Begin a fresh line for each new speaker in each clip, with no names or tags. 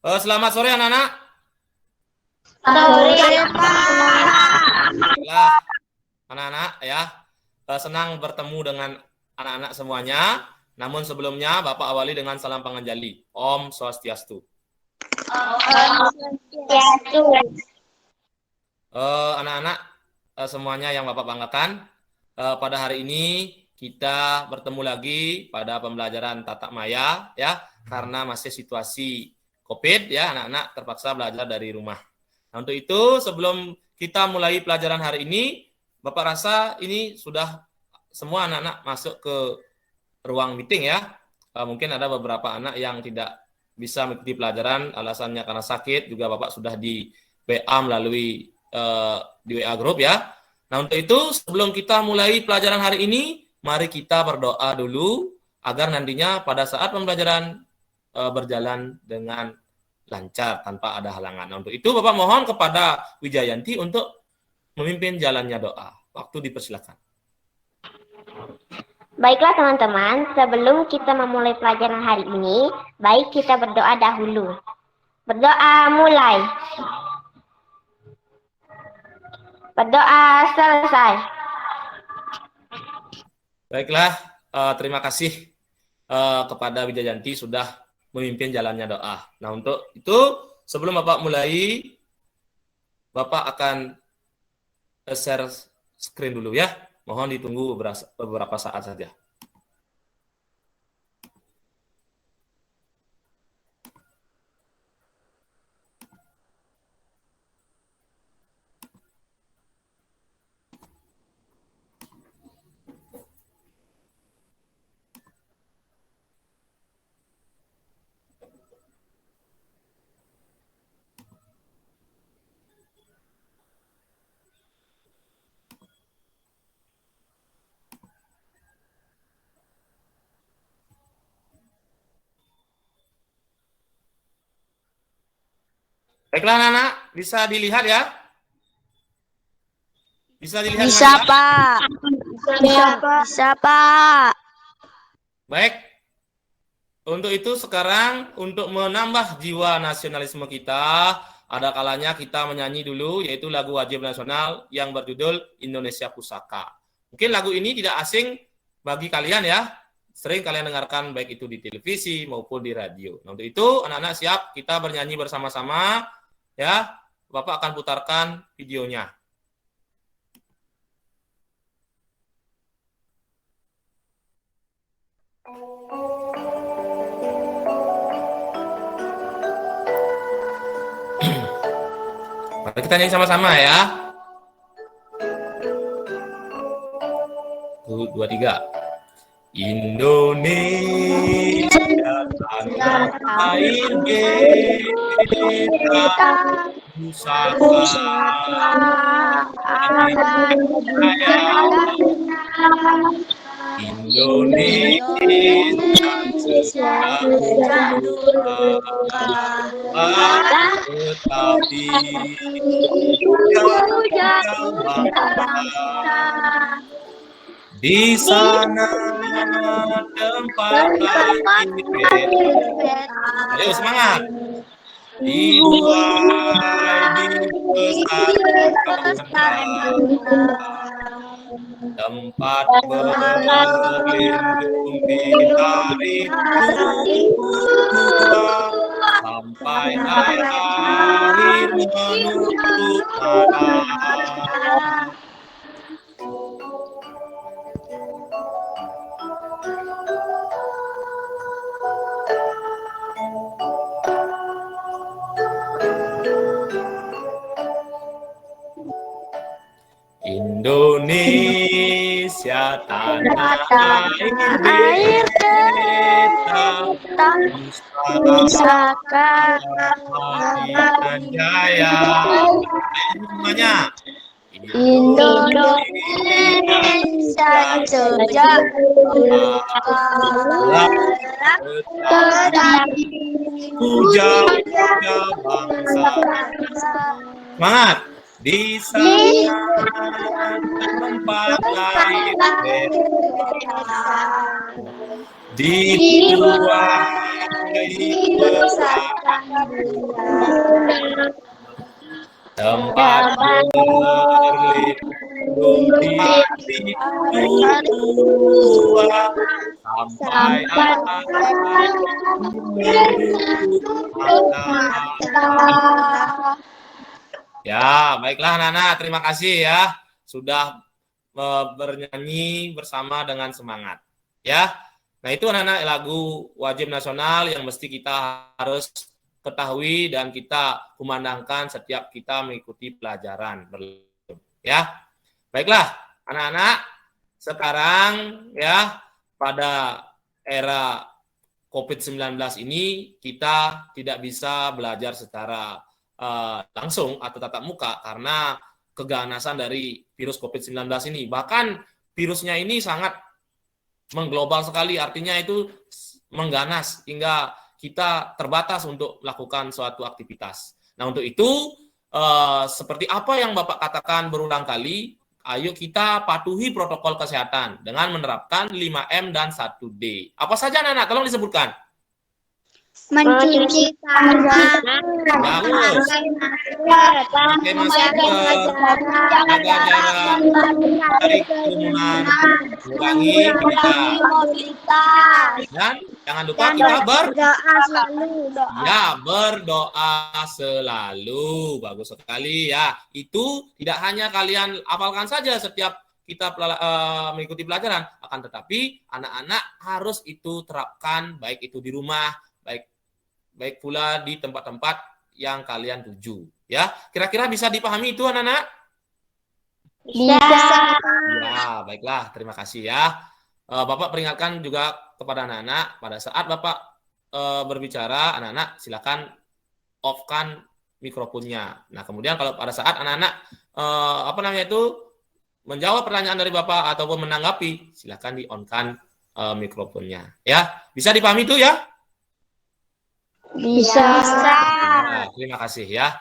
Selamat sore anak-anak.
Sore, Pak.
Baiklah, anak-anak ya. Senang bertemu dengan anak-anak semuanya. Namun sebelumnya Bapak awali dengan salam panganjali. Om Swastiastu. Anak-anak semuanya yang Bapak banggakan, pada hari ini kita bertemu lagi pada pembelajaran tatap maya ya, karena masih situasi COVID ya, anak-anak terpaksa belajar dari rumah. Nah, untuk itu sebelum kita mulai pelajaran hari ini, Bapak rasa ini sudah semua anak-anak masuk ke ruang meeting ya. Mungkin ada beberapa anak yang tidak bisa mengikuti pelajaran, alasannya karena sakit, juga Bapak sudah di WA melalui di WA Group ya. Nah, untuk itu sebelum kita mulai pelajaran hari ini, mari kita berdoa dulu agar nantinya pada saat pembelajaran berjalan dengan lancar tanpa ada halangan. Nah, untuk itu Bapak mohon kepada Wijayanti untuk memimpin jalannya doa. Waktu dipersilakan.
Baiklah teman-teman, sebelum kita memulai pelajaran hari ini, baik kita berdoa dahulu. Berdoa mulai. Berdoa selesai.
Baiklah, terima kasih kepada Wijayanti sudah memimpin jalannya doa. Nah, untuk itu sebelum Bapak mulai, Bapak akan share screen dulu ya. Mohon ditunggu beberapa saat saja. Baiklah anak-anak, bisa dilihat ya? Bisa dilihat?
Bisa, Pak. Bisa, Pak.
Baik. Untuk itu sekarang untuk menambah jiwa nasionalisme kita, ada kalanya kita menyanyi dulu yaitu lagu wajib nasional yang berjudul Indonesia Pusaka. Mungkin lagu ini tidak asing bagi kalian ya. Sering kalian dengarkan baik itu di televisi maupun di radio. Nah, untuk itu anak-anak siap kita bernyanyi bersama-sama ya. Bapak akan putarkan videonya. Mari kita nyanyi sama-sama ya. 1, 2, 3. Indonesia tanah air kita, pusaka Indonesia tetapi di sana tempat lahir. Ayo semangat. Dibuai dibesarkan tempat berlindung di hari tua sampai akhir menutup mata. Indonesia tanah air kita, pusaka dan jaya. Semuanya.
Indonesia sejak
puja bangsa. Semangat. Di sana tempat lahir dituai bersama tempat berlindung di tua sampai ya, baiklah anak-anak, terima kasih ya sudah bernyanyi bersama dengan semangat. Ya. Nah, itu anak-anak lagu wajib nasional yang mesti kita harus ketahui dan kita kumandangkan setiap kita mengikuti pelajaran. Ya. Baiklah, anak-anak, sekarang ya pada era COVID-19 ini kita tidak bisa belajar secara langsung atau tatap muka karena keganasan dari virus COVID-19 ini. Bahkan virusnya ini sangat mengglobal sekali, artinya itu mengganas hingga kita terbatas untuk melakukan suatu aktivitas. Nah, untuk itu seperti apa yang Bapak katakan berulang kali, ayo kita patuhi protokol kesehatan dengan menerapkan 5M dan 1D. Apa saja anak-anak? Tolong disebutkan.
Mencuci tangan,
pakai masker, jaga jarak dari kerumunan, kurangi mobilitas, dan jangan lupa kita
berdoa selalu.
berdoa selalu. Bagus sekali ya. Itu tidak hanya kalian hafalkan saja setiap kita mengikuti pelajaran, akan tetapi anak-anak harus itu terapkan baik itu di rumah, baik pula di tempat-tempat yang kalian tuju. Ya, kira-kira bisa dipahami itu anak-anak?
Bisa.
Ya, baiklah, terima kasih ya. Bapak peringatkan juga kepada anak-anak pada saat Bapak berbicara, anak-anak silakan off-kan mikrofonnya. Nah, kemudian kalau pada saat anak-anak menjawab pertanyaan dari Bapak ataupun menanggapi, silakan di-on-kan mikrofonnya. Ya, bisa dipahami itu ya?
Bisa.
Nah, terima kasih ya.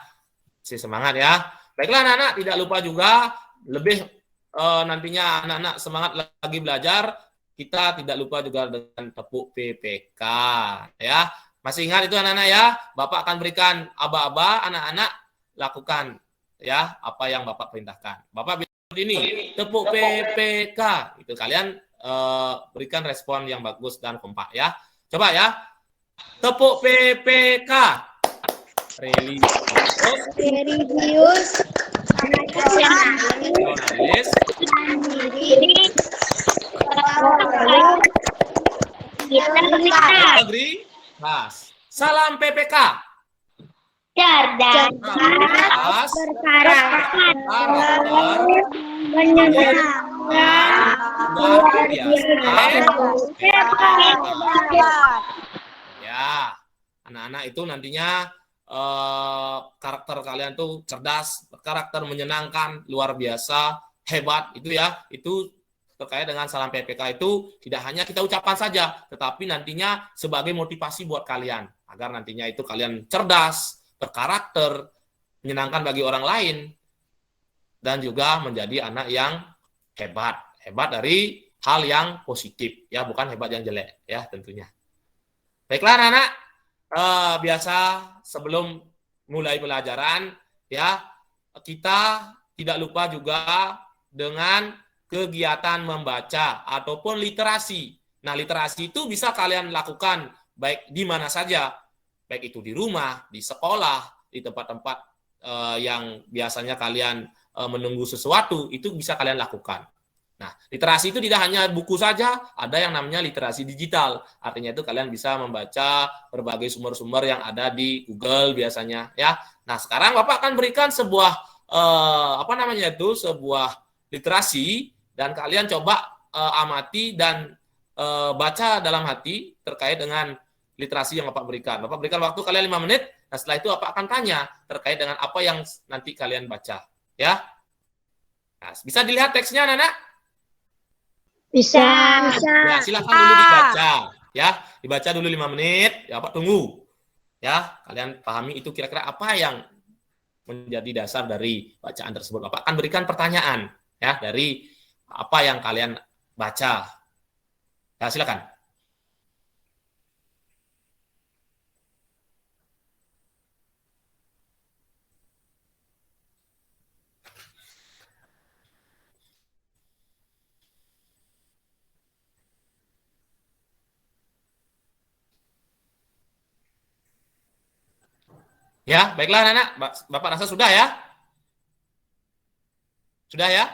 Si semangat ya. Baiklah anak-anak, tidak lupa juga lebih nantinya anak-anak semangat lagi belajar, kita tidak lupa juga dengan tepuk PPK ya. Masih ingat itu anak-anak ya? Bapak akan berikan aba-aba, anak-anak lakukan ya apa yang Bapak perintahkan. Bapak bilang ini, tepuk PPK. Itu kalian berikan respon yang bagus dan kompak ya. Coba ya. Tepuk PPK.
Religius,
nasionalis, negeri, salam PPK.
Cerdas,
berkarakter,
menyenangkan,
luar biasa. Ya, anak-anak itu nantinya karakter kalian tuh cerdas, karakter menyenangkan, luar biasa, hebat itu ya. Itu terkait dengan salam PPK itu tidak hanya kita ucapkan saja, tetapi nantinya sebagai motivasi buat kalian agar nantinya itu kalian cerdas, berkarakter, menyenangkan bagi orang lain, dan juga menjadi anak yang hebat. Hebat dari hal yang positif, ya, bukan hebat yang jelek, ya tentunya. Baiklah anak-anak, biasa sebelum mulai pelajaran, ya kita tidak lupa juga dengan kegiatan membaca ataupun literasi. Nah, literasi itu bisa kalian lakukan baik di mana saja, baik itu di rumah, di sekolah, di tempat-tempat yang biasanya kalian menunggu sesuatu, itu bisa kalian lakukan. Nah, literasi itu tidak hanya buku saja, ada yang namanya literasi digital. Artinya itu kalian bisa membaca berbagai sumber-sumber yang ada di Google biasanya, ya. Nah, sekarang Bapak akan berikan sebuah sebuah literasi, dan kalian coba amati dan baca dalam hati terkait dengan literasi yang Bapak berikan. Bapak berikan waktu kalian 5 menit. Nah, setelah itu Bapak akan tanya terkait dengan apa yang nanti kalian baca, ya. Nah, bisa dilihat teksnya, anak-anak?
Bisa.
Ya, silakan dulu dibaca, ya. Dibaca dulu 5 menit, ya Pak tunggu. Ya, kalian pahami itu kira-kira apa yang menjadi dasar dari bacaan tersebut. Bapak akan berikan pertanyaan, ya, dari apa yang kalian baca. Ya, silakan. Ya, baiklah anak-anak. Bapak rasa sudah ya? Sudah ya?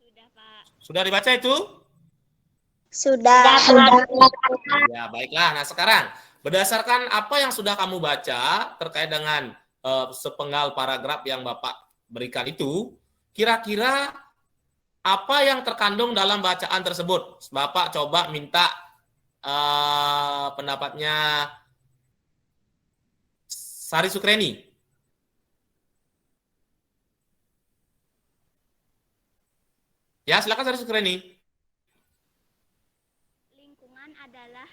Sudah, Pak.
Sudah dibaca itu?
Sudah.
Ya, baiklah. Nah, sekarang berdasarkan apa yang sudah kamu baca terkait dengan sepenggal paragraf yang Bapak berikan itu, kira-kira apa yang terkandung dalam bacaan tersebut? Bapak coba minta pendapatnya Sari Sukreni. Ya, silakan Sari Sukreni.
Lingkungan adalah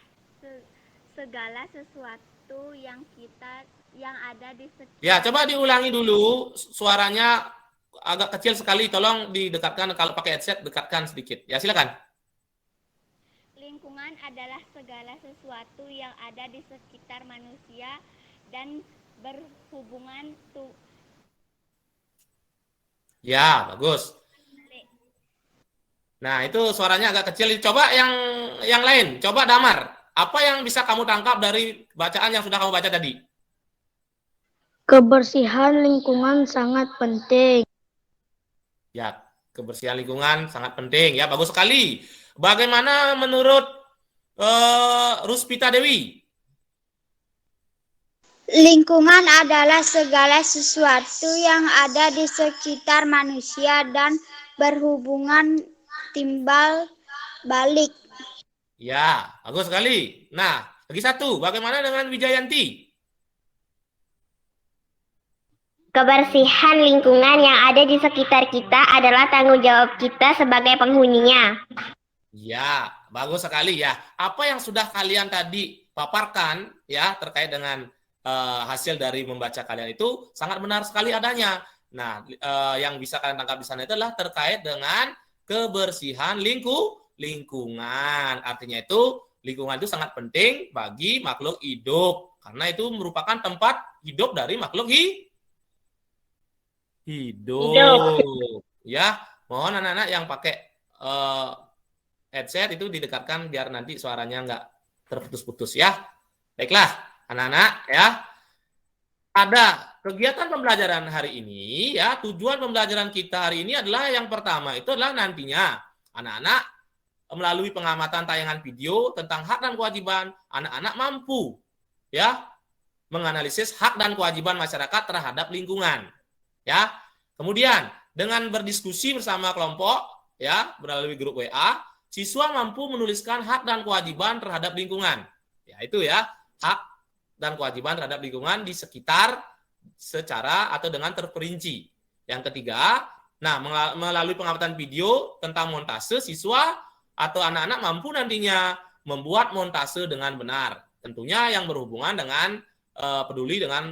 segala sesuatu yang ada di sekitar.
Ya, coba diulangi dulu suaranya agak kecil sekali. Tolong didekatkan, kalau pakai headset dekatkan sedikit. Ya, silakan.
Lingkungan adalah segala sesuatu yang ada di sekitar manusia dan berhubungan
Ya, bagus. Nah, itu suaranya agak kecil. Coba yang lain. Coba Damar. Apa yang bisa kamu tangkap dari bacaan yang sudah kamu baca tadi?
Kebersihan lingkungan sangat penting.
Ya, kebersihan lingkungan sangat penting. Ya, bagus sekali. Bagaimana menurut Ruspita Dewi?
Lingkungan adalah segala sesuatu yang ada di sekitar manusia dan berhubungan timbal balik.
Ya, bagus sekali. Nah, lagi satu. Bagaimana dengan Wijayanti?
Kebersihan lingkungan yang ada di sekitar kita adalah tanggung jawab kita sebagai penghuninya.
Ya, bagus sekali ya. Apa yang sudah kalian tadi paparkan ya terkait dengan hasil dari membaca kalian itu sangat benar sekali adanya. Nah, yang bisa kalian tangkap di sana itu adalah terkait dengan kebersihan lingkungan. Artinya itu lingkungan itu sangat penting bagi makhluk hidup karena itu merupakan tempat hidup dari makhluk hidup. Ya, mohon anak-anak yang pakai headset itu didekatkan biar nanti suaranya nggak terputus-putus ya. Baiklah, anak-anak ya. Ada kegiatan pembelajaran hari ini ya, tujuan pembelajaran kita hari ini adalah yang pertama itu adalah nantinya anak-anak melalui pengamatan tayangan video tentang hak dan kewajiban, anak-anak mampu ya menganalisis hak dan kewajiban masyarakat terhadap lingkungan. Ya. Kemudian dengan berdiskusi bersama kelompok ya melalui grup WA, siswa mampu menuliskan hak dan kewajiban terhadap lingkungan. Ya, itu ya, hak dan kewajiban terhadap lingkungan di sekitar secara atau dengan terperinci. Yang ketiga, nah melalui pengamatan video tentang montase, siswa atau anak-anak mampu nantinya membuat montase dengan benar. Tentunya yang berhubungan dengan peduli dengan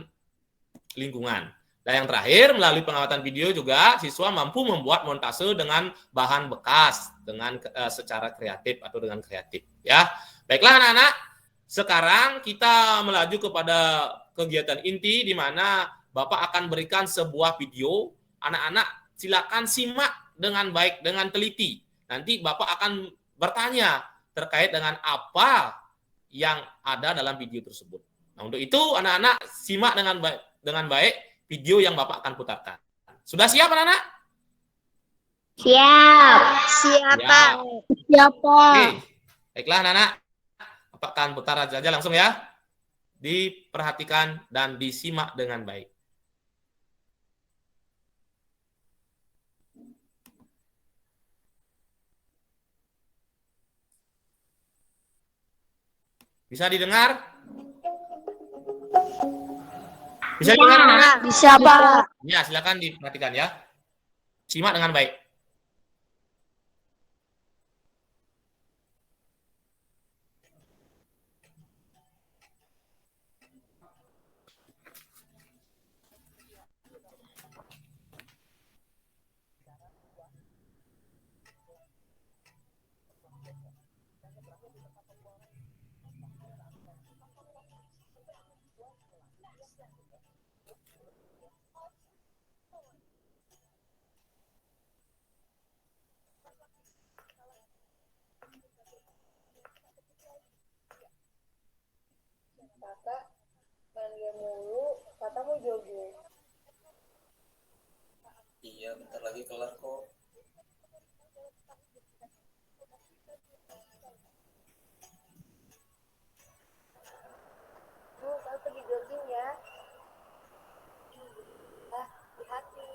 lingkungan. Dan yang terakhir, melalui pengamatan video juga siswa mampu membuat montase dengan bahan bekas dengan secara kreatif atau dengan kreatif ya. Baiklah anak-anak, sekarang kita melaju kepada kegiatan inti di mana Bapak akan berikan sebuah video. Anak-anak silakan simak dengan baik, dengan teliti. Nanti Bapak akan bertanya terkait dengan apa yang ada dalam video tersebut. Nah, untuk itu anak-anak simak dengan baik video yang Bapak akan putarkan. Sudah siap anak-anak?
Siap.
Siapa?
Siapa?
Oke. Baiklah anak-anak. Bapak akan putar saja langsung ya. Diperhatikan dan disimak dengan baik. Bisa didengar? Bisa didengar anak-anak?
Bisa, Pak.
Ya, silakan diperhatikan ya. Simak dengan baik.
katamu jogging.
Iya, bentar lagi kelar kok.
Kamu pergi jogging ya. Hati-hati.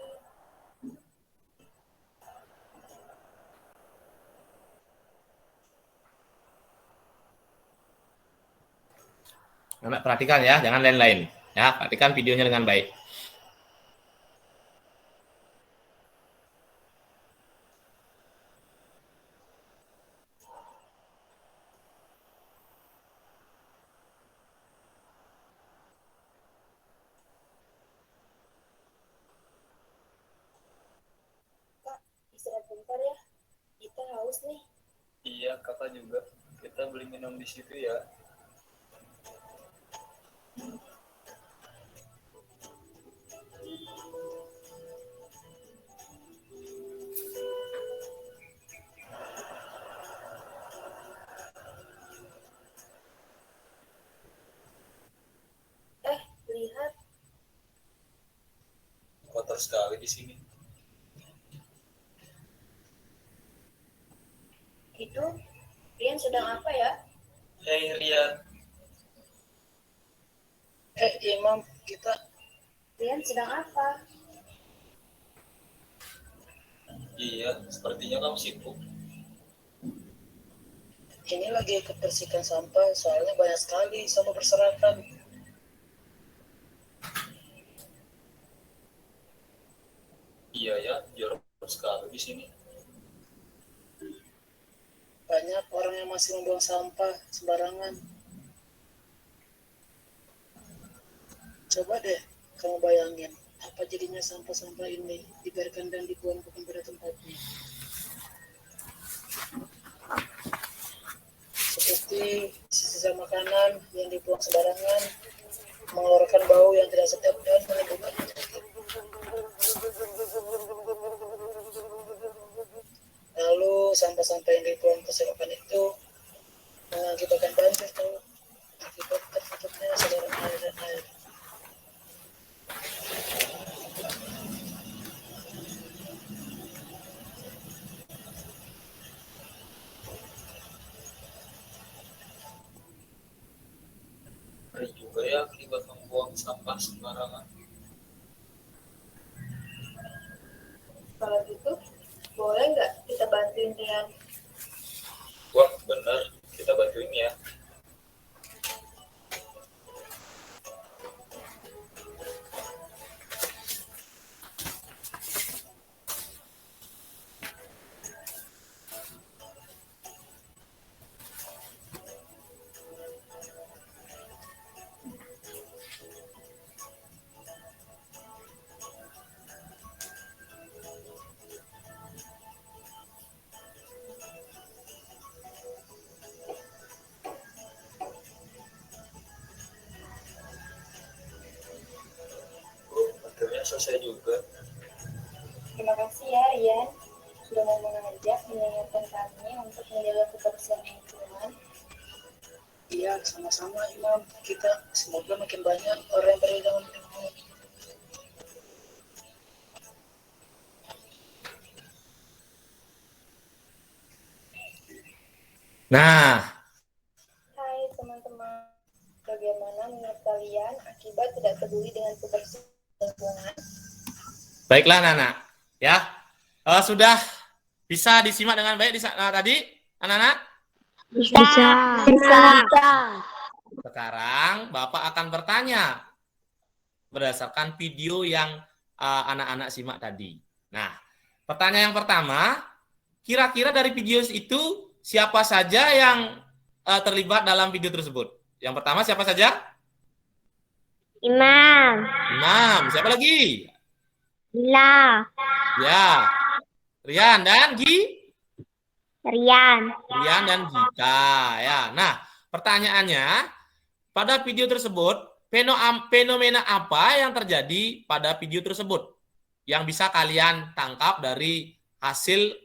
Anak perhatikan ya, jangan lain-lain. Ya, perhatikan videonya dengan baik.
Kak, istirahat bentar ya. Kita haus nih.
Iya, kakak juga. Kita beli minum di situ ya.
Lihat.
Kotor sekali di sini.
Itu, Rian sedang apa ya?
Hei Rian. Imam, kita.
Rian sedang apa?
Iya, sepertinya kamu sibuk. Ini lagi kebersihan sampah, soalnya banyak sekali sampah berserakan. Iya ya, jorok sekali di sini. Banyak orang yang masih membuang sampah sembarangan. Coba deh kamu bayangin, apa jadinya sampah-sampah ini dibiarkan dan dibuang bukan pada tempatnya. Seperti sisa makanan yang dibuang sembarangan, mengeluarkan bau yang tidak sedap dan menimbulkan penyakit. Lalu sampah-sampah yang dibuang ke selokan itu mengakibatkan banjir tahu, akibat tertutupnya saluran air dan air. Ngeri juga ya akibat membuang sampah sembarangan.
Kalau gitu, boleh nggak kita bantuin Rian?
Wah, benar. Kita bantuin ya. Akhirnya selesai juga.
Terima kasih ya Rian, sudah mau mengajak mengingatkan kami untuk menjaga kebersihan lingkungan.
Iya, sama-sama Imam. Kita semoga makin banyak orang yang peduli dengan lingkungan.
Nah,
Hai teman-teman, bagaimana menurut kalian akibat tidak peduli dengan kebersihan lingkungan?
baiklah anak-anak. Ya, sudah bisa disimak dengan baik tadi, anak-anak?
Bisa.
Sekarang Bapak akan bertanya berdasarkan video yang anak-anak simak tadi. Nah, pertanyaan yang pertama, kira-kira dari video itu siapa saja yang terlibat dalam video tersebut? Yang pertama siapa saja?
Imam,
Imam. Siapa lagi?
Bila,
Ya. Rian dan
Rian,
Rian dan Gita. Ya. Nah, pertanyaannya, pada video tersebut, fenomena apa yang terjadi pada video tersebut? Yang bisa kalian tangkap dari hasil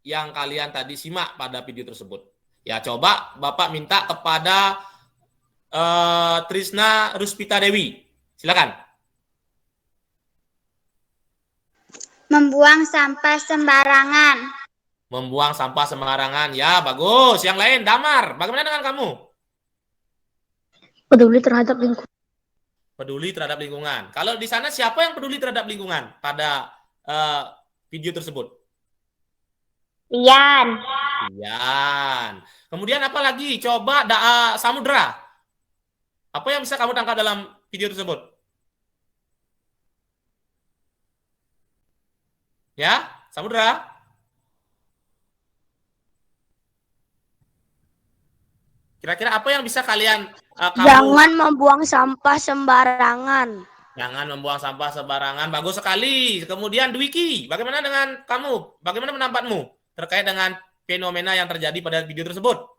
yang kalian tadi simak pada video tersebut. Ya, coba Bapak minta kepada Trisna Ruspita Dewi. Silakan.
Membuang sampah sembarangan.
Membuang sampah sembarangan. Ya, bagus. Yang lain, Damar. Bagaimana dengan kamu?
Peduli terhadap lingkungan.
Peduli terhadap lingkungan. Kalau di sana siapa yang peduli terhadap lingkungan pada video tersebut?
Rian.
Rian. Kemudian apa lagi? Coba Samudra. Apa yang bisa kamu tangkap dalam video tersebut? Ya, Samudra. Kira-kira apa yang bisa kalian
Jangan membuang sampah sembarangan.
Jangan membuang sampah sembarangan. Bagus sekali. Kemudian Dwiki, bagaimana dengan kamu? Bagaimana pendapatmu terkait dengan fenomena yang terjadi pada video tersebut?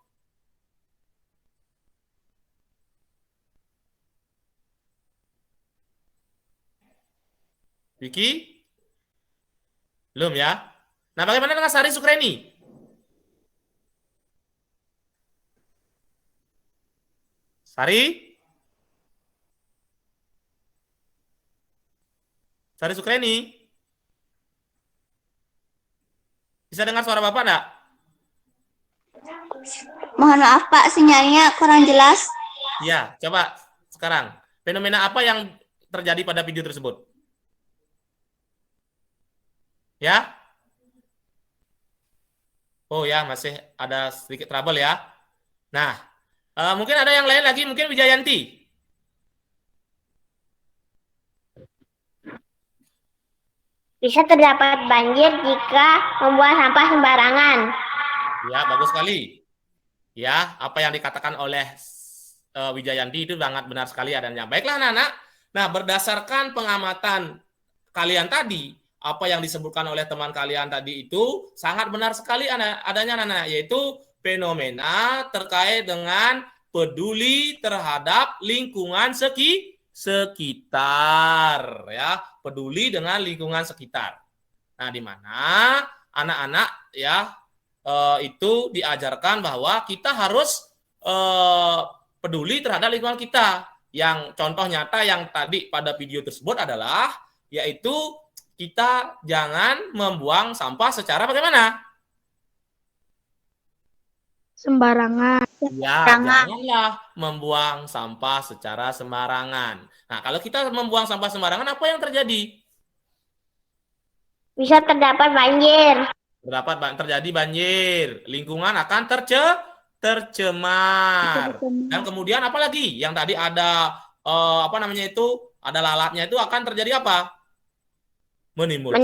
Dwiki? Belum ya? Nah, bagaimana dengan Sari Sukreni? Sari? Sari Sukreni? Bisa dengar suara Bapak enggak?
Mohon maaf Pak, sinyalnya kurang jelas.
Iya, coba sekarang. Fenomena apa yang terjadi pada video tersebut? Ya? Oh ya, masih ada sedikit trouble ya. Nah, mungkin ada yang lain lagi, mungkin Wijayanti.
Bisa terdapat banjir jika membuang sampah sembarangan.
Ya, bagus sekali. Ya, apa yang dikatakan oleh Wijayanti itu sangat benar sekali adanya. Baiklah anak-anak. Nah, berdasarkan pengamatan kalian tadi, apa yang disebutkan oleh teman kalian tadi itu sangat benar sekali adanya anak-anak, yaitu fenomena terkait dengan peduli terhadap lingkungan sekitar, ya, peduli dengan lingkungan sekitar. Nah, di mana anak-anak ya itu diajarkan bahwa kita harus peduli terhadap lingkungan kita. Yang contoh nyata yang tadi pada video tersebut adalah yaitu kita jangan membuang sampah secara bagaimana?
Sembarangan.
Ya, janganlah membuang sampah secara sembarangan. Nah, kalau kita membuang sampah sembarangan, apa yang terjadi?
Bisa terdapat banjir.
Terjadi banjir. Lingkungan akan tercemar. Dan kemudian apa lagi? Yang tadi ada apa namanya itu? Ada lalatnya itu akan terjadi apa? Menimbulkan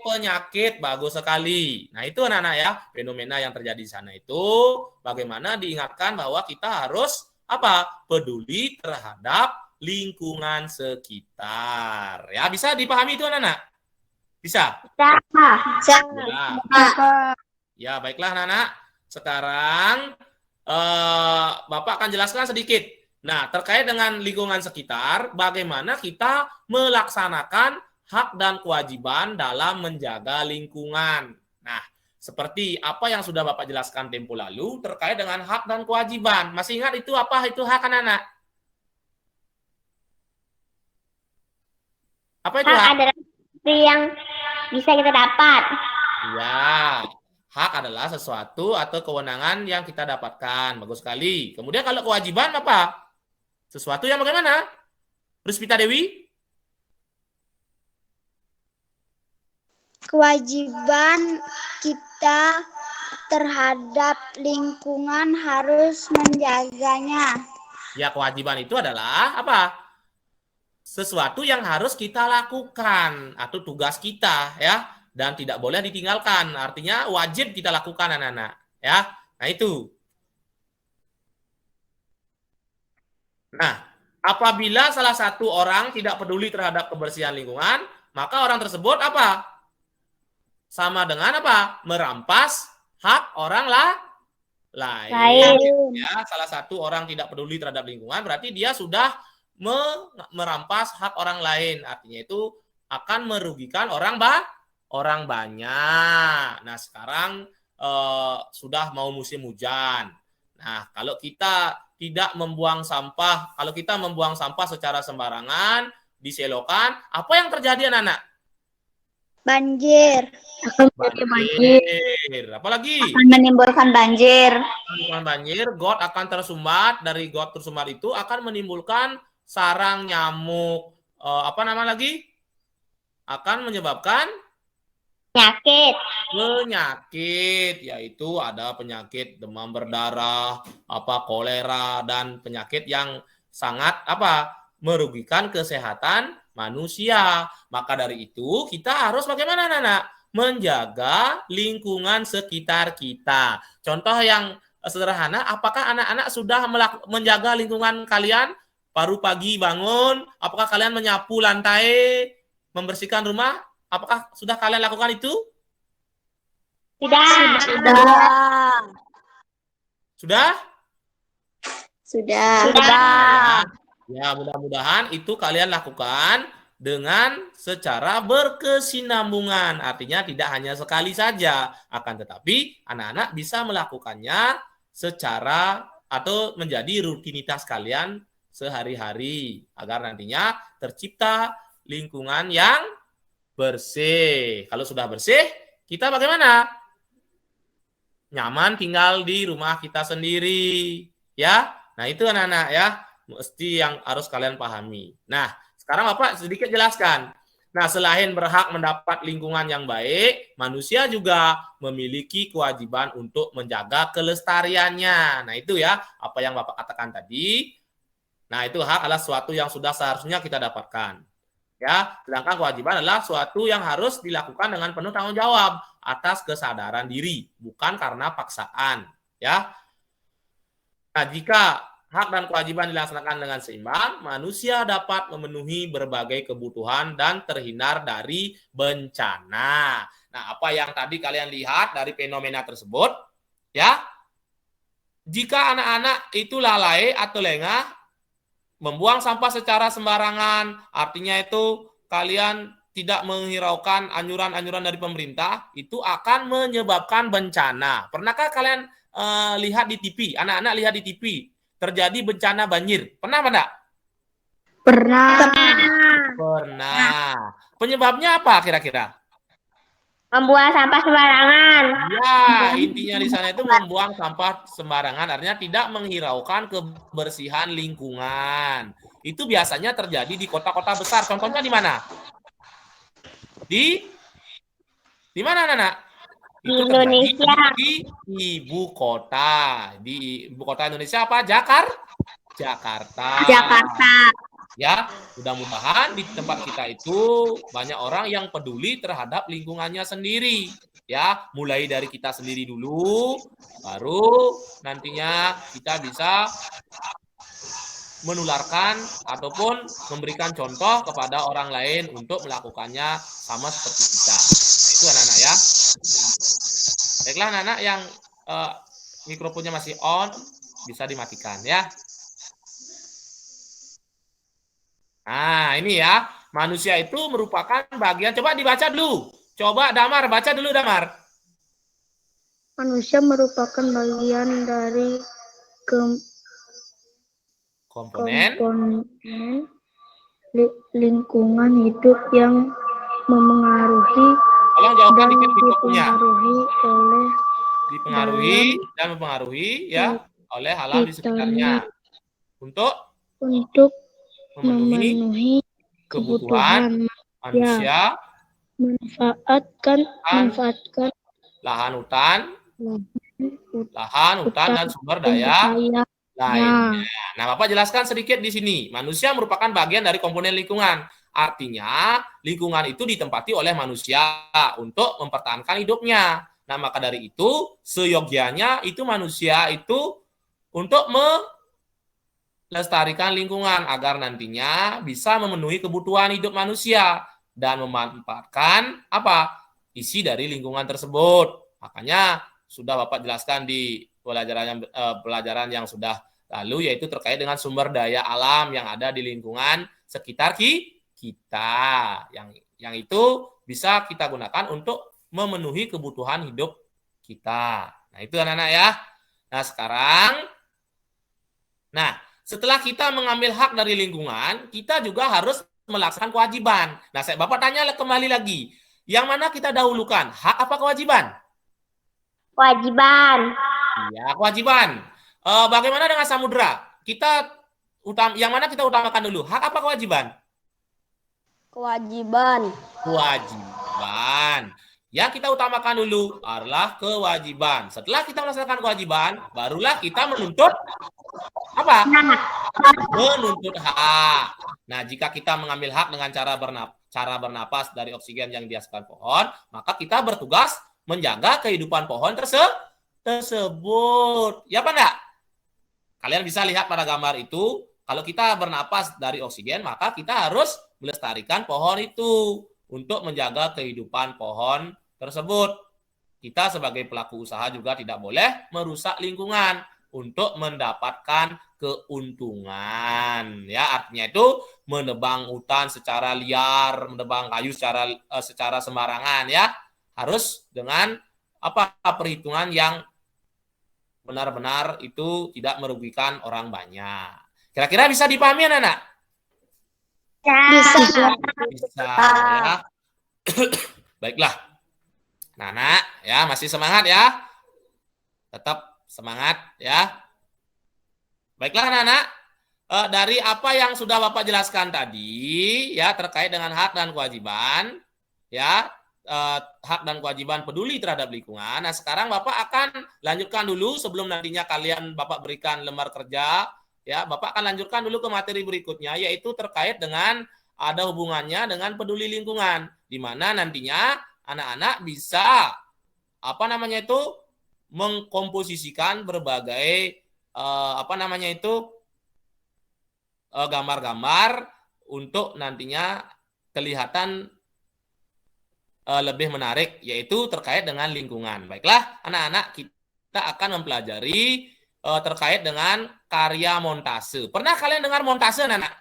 penyakit. Bagus sekali. Nah, itu anak-anak ya, fenomena yang terjadi di sana itu bagaimana diingatkan bahwa kita harus apa? Peduli terhadap lingkungan sekitar. Ya, bisa dipahami itu anak-anak? Bisa?
Bisa.
Ya, baiklah anak-anak. Sekarang Bapak akan jelaskan sedikit. Nah, terkait dengan lingkungan sekitar, bagaimana kita melaksanakan hak dan kewajiban dalam menjaga lingkungan. Nah, seperti apa yang sudah Bapak jelaskan tempo lalu terkait dengan hak dan kewajiban. Masih ingat itu apa itu hak anak-anak? Apa itu hak?
Adalah sesuatu yang bisa kita dapat.
Ya, hak adalah sesuatu atau kewenangan yang kita dapatkan. Bagus sekali. Kemudian kalau kewajiban apa? Sesuatu yang bagaimana? Ruspita Dewi?
Kewajiban kita terhadap lingkungan harus menjaganya.
Ya, kewajiban itu adalah apa? Sesuatu yang harus kita lakukan atau tugas kita ya, dan tidak boleh ditinggalkan. Artinya wajib kita lakukan anak-anak ya. Nah, itu. Nah, apabila salah satu orang tidak peduli terhadap kebersihan lingkungan, maka orang tersebut apa? Sama dengan apa? Merampas hak orang lain. Ya, salah satu orang tidak peduli terhadap lingkungan berarti dia sudah merampas hak orang lain. Artinya itu akan merugikan orang banyak. Nah, sekarang sudah mau musim hujan. Nah, kalau kita tidak membuang sampah, kalau kita membuang sampah secara sembarangan di selokan, apa yang terjadi anak-anak?
Banjir.
Akan menjadi banjir.
Banjir. Apalagi?
Akan menimbulkan banjir.
Menimbulkan banjir, got akan tersumbat, dari got tersumbat itu akan menimbulkan sarang nyamuk. Apa nama lagi? Akan menyebabkan penyakit, yaitu ada penyakit demam berdarah, kolera, dan penyakit yang sangat merugikan kesehatan manusia. Maka dari itu kita harus bagaimana anak-anak? Menjaga lingkungan sekitar kita. Contoh yang sederhana, apakah anak-anak sudah menjaga lingkungan kalian? Baru pagi bangun, apakah kalian menyapu lantai, membersihkan rumah? Apakah sudah kalian lakukan itu?
Sudah.
Sudah.
Ya, mudah-mudahan itu kalian lakukan dengan secara berkesinambungan. Artinya tidak hanya sekali saja, akan tetapi anak-anak bisa melakukannya secara atau menjadi rutinitas kalian sehari-hari agar nantinya tercipta lingkungan yang bersih. Kalau sudah bersih, kita bagaimana? Nyaman tinggal di rumah kita sendiri, ya. Nah, itu anak-anak ya, mesti yang harus kalian pahami. Nah, sekarang Bapak sedikit jelaskan. Nah, selain berhak mendapat lingkungan yang baik, manusia juga memiliki kewajiban untuk menjaga kelestariannya. Nah, itu ya, apa yang Bapak katakan tadi. Nah, itu hak adalah sesuatu yang sudah seharusnya kita dapatkan. Ya, sedangkan kewajiban adalah suatu yang harus dilakukan dengan penuh tanggung jawab atas kesadaran diri, bukan karena paksaan, ya. Nah, jika hak dan kewajiban dilaksanakan dengan seimbang, manusia dapat memenuhi berbagai kebutuhan dan terhindar dari bencana. Nah, apa yang tadi kalian lihat dari fenomena tersebut, ya, jika anak-anak itu lalai atau lengah membuang sampah secara sembarangan, artinya itu kalian tidak menghiraukan anjuran-anjuran dari pemerintah, itu akan menyebabkan bencana. Pernahkah kalian lihat di TV, anak-anak lihat di TV, terjadi bencana banjir? Pernah enggak? Pernah. Penyebabnya apa kira-kira?
Membuang sampah sembarangan.
Ya, intinya di sana itu membuang sampah sembarangan, artinya tidak menghiraukan kebersihan lingkungan. Itu biasanya terjadi di kota-kota besar. Contohnya di mana? Di mana, Nana?
Di Indonesia.
Di ibu kota. Di ibu kota Indonesia apa? Jakarta. Ya, mudah-mudahan di tempat kita itu banyak orang yang peduli terhadap lingkungannya sendiri. Ya, mulai dari kita sendiri dulu, baru nantinya kita bisa menularkan ataupun memberikan contoh kepada orang lain untuk melakukannya sama seperti kita. Nah, itu anak-anak ya. Baiklah anak-anak yang mikrofonnya masih on, bisa dimatikan ya. Nah, ini ya, manusia itu merupakan bagian, coba dibaca dulu. Coba Damar, baca dulu Damar.
Manusia merupakan bagian dari
komponen
lingkungan hidup yang memengaruhi
Tolong jawabkan dikit mikrofonnya.
Dipengaruhi
ya oleh alam di sekitarnya untuk memenuhi kebutuhan manusia, manfaatkan lahan hutan dan sumber daya lainnya. Nah, Bapak jelaskan sedikit di sini. Manusia merupakan bagian dari komponen lingkungan. Artinya, lingkungan itu ditempati oleh manusia untuk mempertahankan hidupnya. Nah, maka dari itu, seyogianya itu manusia itu untuk melestarikan lingkungan agar nantinya bisa memenuhi kebutuhan hidup manusia dan memanfaatkan isi dari lingkungan tersebut. Makanya sudah Bapak jelaskan di pelajaran yang sudah lalu, yaitu terkait dengan sumber daya alam yang ada di lingkungan sekitar kita, yang itu bisa kita gunakan untuk memenuhi kebutuhan hidup kita. Nah, itu anak-anak ya. Nah, sekarang, setelah kita mengambil hak dari lingkungan, kita juga harus melaksanakan kewajiban. Nah, Bapak tanya kembali lagi, yang mana kita dahulukan, hak apa kewajiban?
Kewajiban.
Ya, kewajiban. Bagaimana dengan samudra? Yang mana kita utamakan dulu, hak apa kewajiban?
Kewajiban.
Kewajiban. Yang kita utamakan dulu adalah kewajiban. Setelah kita melaksanakan kewajiban, barulah kita menuntut apa? Menuntut hak. Nah, jika kita mengambil hak dengan cara bernapas dari oksigen yang dihasilkan pohon, maka kita bertugas menjaga kehidupan pohon tersebut. Ya apa enggak? Kalian bisa lihat pada gambar itu, kalau kita bernapas dari oksigen, maka kita harus melestarikan pohon itu untuk menjaga kehidupan pohon tersebut. Kita sebagai pelaku usaha juga tidak boleh merusak lingkungan untuk mendapatkan keuntungan. Ya, artinya itu menebang hutan secara liar, menebang kayu secara sembarangan, ya. Harus dengan perhitungan yang benar-benar itu tidak merugikan orang banyak. Kira-kira bisa dipahami, anak-anak? Bisa, ya. Baiklah. Nana, ya, masih semangat ya? Tetap semangat ya. Baiklah, anak-anak. Dari apa yang sudah Bapak jelaskan tadi, ya, terkait dengan hak dan kewajiban, ya, hak dan kewajiban peduli terhadap lingkungan. Nah, sekarang Bapak akan lanjutkan dulu sebelum nantinya Bapak berikan lembar kerja, ya. Bapak akan lanjutkan dulu ke materi berikutnya, yaitu terkait dengan ada hubungannya dengan peduli lingkungan, di mana nantinya anak-anak bisa mengkomposisikan berbagai gambar-gambar untuk nantinya kelihatan lebih menarik, yaitu terkait dengan lingkungan. Baiklah, anak-anak, kita akan mempelajari terkait dengan karya montase. Pernah kalian dengar montase, anak-anak?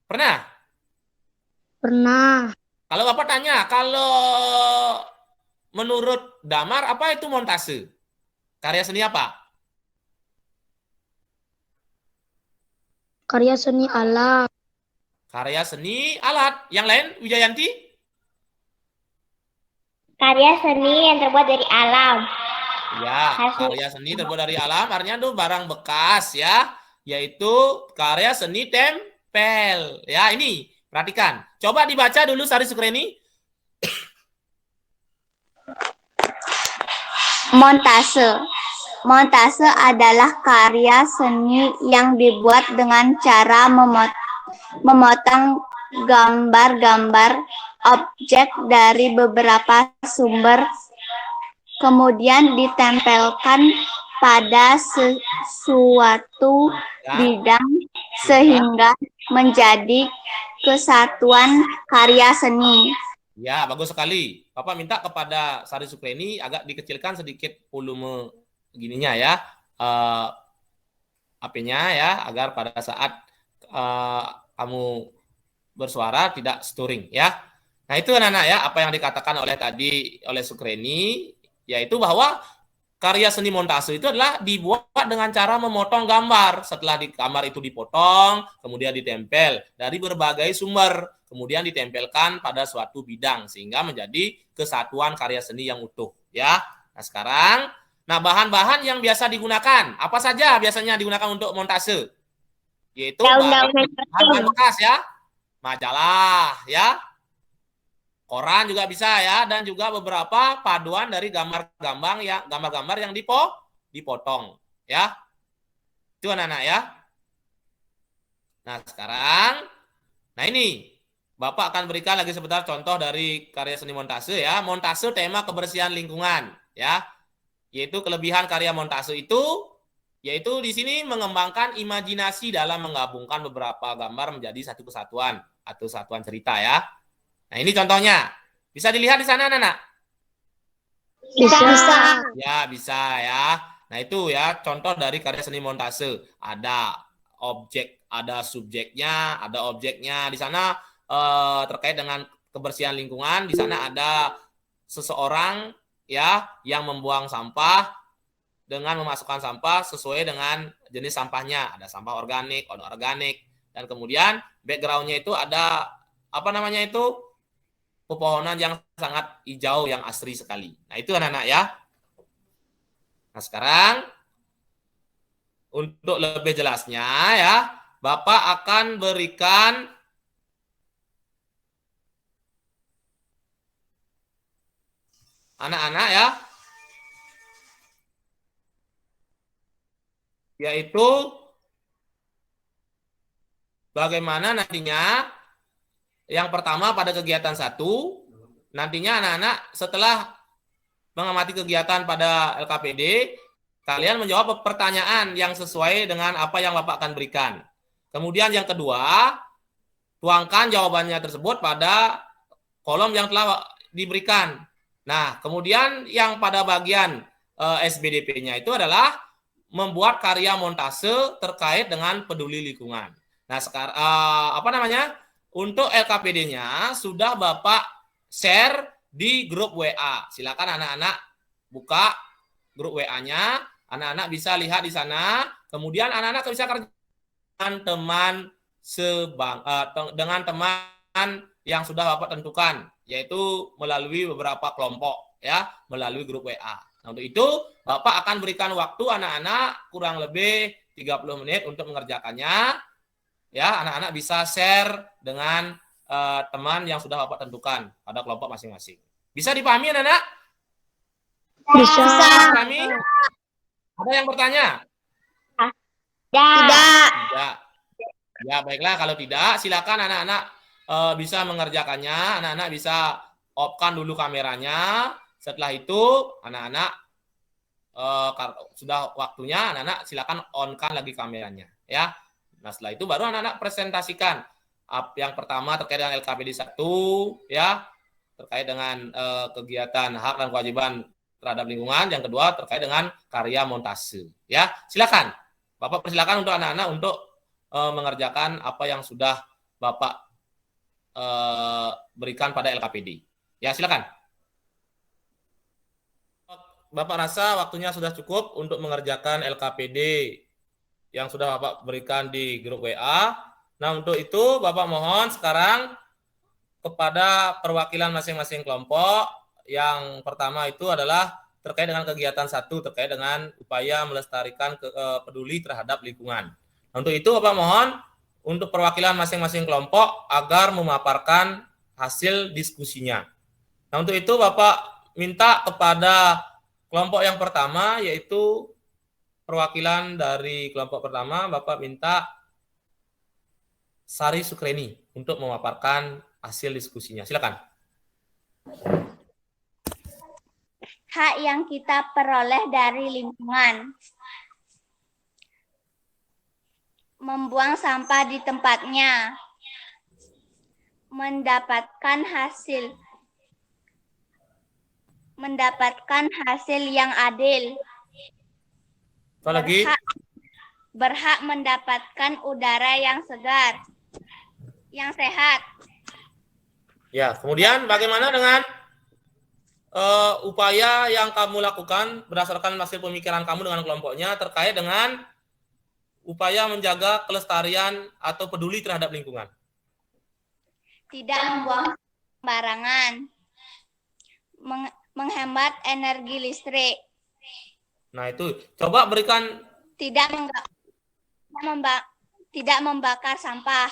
Pernah?
Pernah.
Kalau Bapak tanya, kalau menurut Damar, apa itu montase? Karya seni apa?
Karya seni alam.
Karya seni alat. Yang lain, Wijayanti?
Karya seni yang terbuat dari alam.
Ya, karya seni terbuat dari alam, artinya itu barang bekas, ya. Yaitu karya seni tempel. Ya, ini, perhatikan. Coba dibaca dulu, Sari Sukreni.
Montase. Montase adalah karya seni yang dibuat dengan cara memotong gambar-gambar objek dari beberapa sumber, kemudian ditempelkan pada suatu bidang sehingga menjadi kesatuan karya seni.
Ya, bagus sekali. Bapak minta kepada Sari Sukreni agak dikecilkan sedikit volume gininya ya, HP-nya ya, agar pada saat kamu bersuara tidak sturing ya. Nah, itu anak-anak ya, apa yang dikatakan oleh Sukreni, yaitu bahwa karya seni montase itu adalah dibuat dengan cara memotong gambar. Setelah gambar itu dipotong, kemudian ditempel dari berbagai sumber, kemudian ditempelkan pada suatu bidang sehingga menjadi kesatuan karya seni yang utuh ya. Nah, sekarang bahan-bahan yang biasa digunakan, apa saja biasanya digunakan untuk montase? Yaitu bahan bekas ya, majalah ya, koran juga bisa ya, dan juga beberapa paduan dari gambar-gambar yang dipotong ya. Itu anak-anak ya. Nah, sekarang ini Bapak akan berikan lagi sebentar contoh dari karya seni montase ya. Montase tema kebersihan lingkungan ya. Yaitu kelebihan karya montase itu yaitu di sini mengembangkan imajinasi dalam menggabungkan beberapa gambar menjadi satu kesatuan atau satuan cerita ya. Nah, ini contohnya. Bisa dilihat di sana, anak-anak?
Bisa.
Ya, bisa ya. Nah, itu ya contoh dari karya seni montase. Ada objek, ada subjeknya, ada objeknya. Di sana terkait dengan kebersihan lingkungan, di sana ada seseorang ya yang membuang sampah dengan memasukkan sampah sesuai dengan jenis sampahnya. Ada sampah organik, anorganik, dan kemudian background-nya itu ada apa namanya itu? Pepohonan yang sangat hijau yang asri sekali. Nah, itu anak-anak ya. Nah, sekarang untuk lebih jelasnya ya, Bapak akan berikan anak-anak ya, yaitu bagaimana nantinya yang pertama pada kegiatan 1, nantinya anak-anak setelah mengamati kegiatan pada LKPD, kalian menjawab pertanyaan yang sesuai dengan apa yang Bapak akan berikan. Kemudian yang kedua, tuangkan jawabannya tersebut pada kolom yang telah diberikan. Nah, kemudian yang pada bagian SBDP-nya itu adalah membuat karya montase terkait dengan peduli lingkungan. Nah, sekarang untuk LKPD-nya sudah Bapak share di grup WA. Silakan anak-anak buka grup WA-nya, anak-anak bisa lihat di sana. Kemudian anak-anak bisa kerja dengan teman yang sudah Bapak tentukan, yaitu melalui beberapa kelompok ya, melalui grup WA. Nah, untuk itu Bapak akan berikan waktu anak-anak kurang lebih 30 menit untuk mengerjakannya. Ya, anak-anak bisa share dengan teman yang sudah Bapak tentukan pada kelompok masing-masing. Bisa dipahami, anak-anak?
Bisa.
Dipahami? Ada yang bertanya?
Tidak.
Ya, baiklah. Kalau tidak, silakan anak-anak bisa mengerjakannya. Anak-anak bisa off-kan dulu kameranya. Setelah itu, anak-anak sudah waktunya, anak-anak silakan on-kan lagi kameranya. Ya. Nah, setelah itu baru anak-anak presentasikan. Yang pertama terkait dengan LKPD 1, ya, terkait dengan kegiatan hak dan kewajiban terhadap lingkungan. Yang kedua terkait dengan karya montase. Ya, silakan. Bapak persilakan untuk anak-anak untuk mengerjakan apa yang sudah Bapak berikan pada LKPD. Ya, silakan. Bapak rasa waktunya sudah cukup untuk mengerjakan LKPD yang sudah Bapak berikan di grup WA. Nah, untuk itu Bapak mohon sekarang kepada perwakilan masing-masing kelompok. Yang pertama itu adalah terkait dengan kegiatan 1, terkait dengan upaya melestarikan peduli terhadap lingkungan. Nah, untuk itu Bapak mohon untuk perwakilan masing-masing kelompok agar memaparkan hasil diskusinya. Nah, untuk itu Bapak minta kepada kelompok yang pertama, yaitu perwakilan dari kelompok pertama, Bapak minta Sari Sukreni untuk memaparkan hasil diskusinya. Silakan.
Hak yang kita peroleh dari lingkungan. Membuang sampah di tempatnya. Mendapatkan hasil yang adil. Berhak mendapatkan udara yang segar, yang sehat.
Ya, kemudian bagaimana dengan upaya yang kamu lakukan berdasarkan hasil pemikiran kamu dengan kelompoknya terkait dengan upaya menjaga kelestarian atau peduli terhadap lingkungan?
Tidak membuang sembarangan. Menghemat energi listrik.
Nah, itu coba berikan.
Tidak membakar sampah.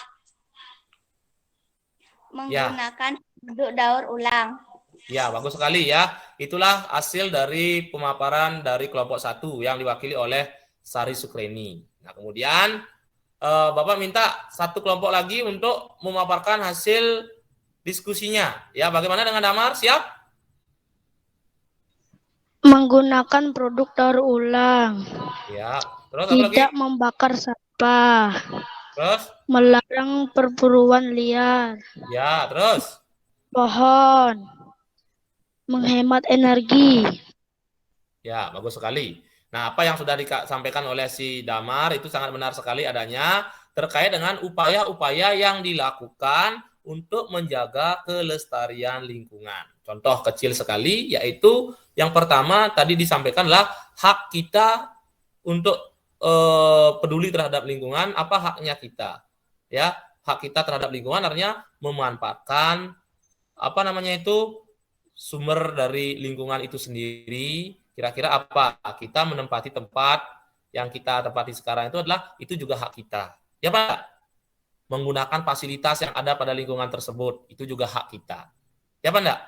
Menggunakan produk daur ulang.
Ya, bagus sekali ya. Itulah hasil dari pemaparan dari kelompok 1 yang diwakili oleh Sari Sukreni. Nah, kemudian Bapak minta satu kelompok lagi untuk memaparkan hasil diskusinya. Ya, bagaimana dengan Damar? Siap?
Menggunakan produk daur ulang.
Ya. Terus
tidak membakar sampah.
Terus?
Melarang perburuan liar.
Ya, terus?
Pohon. Menghemat energi.
Ya, bagus sekali. Nah, apa yang sudah disampaikan oleh si Damar itu sangat benar sekali adanya terkait dengan upaya-upaya yang dilakukan untuk menjaga kelestarian lingkungan. Contoh kecil sekali, yaitu yang pertama tadi disampaikanlah hak kita untuk peduli terhadap lingkungan. Apa haknya kita? Ya, hak kita terhadap lingkungan artinya memanfaatkan sumber dari lingkungan itu sendiri. Kira-kira apa? Kita menempati tempat yang kita tempati sekarang itu juga hak kita. Ya Pak, menggunakan fasilitas yang ada pada lingkungan tersebut, itu juga hak kita. Ya Pak enggak?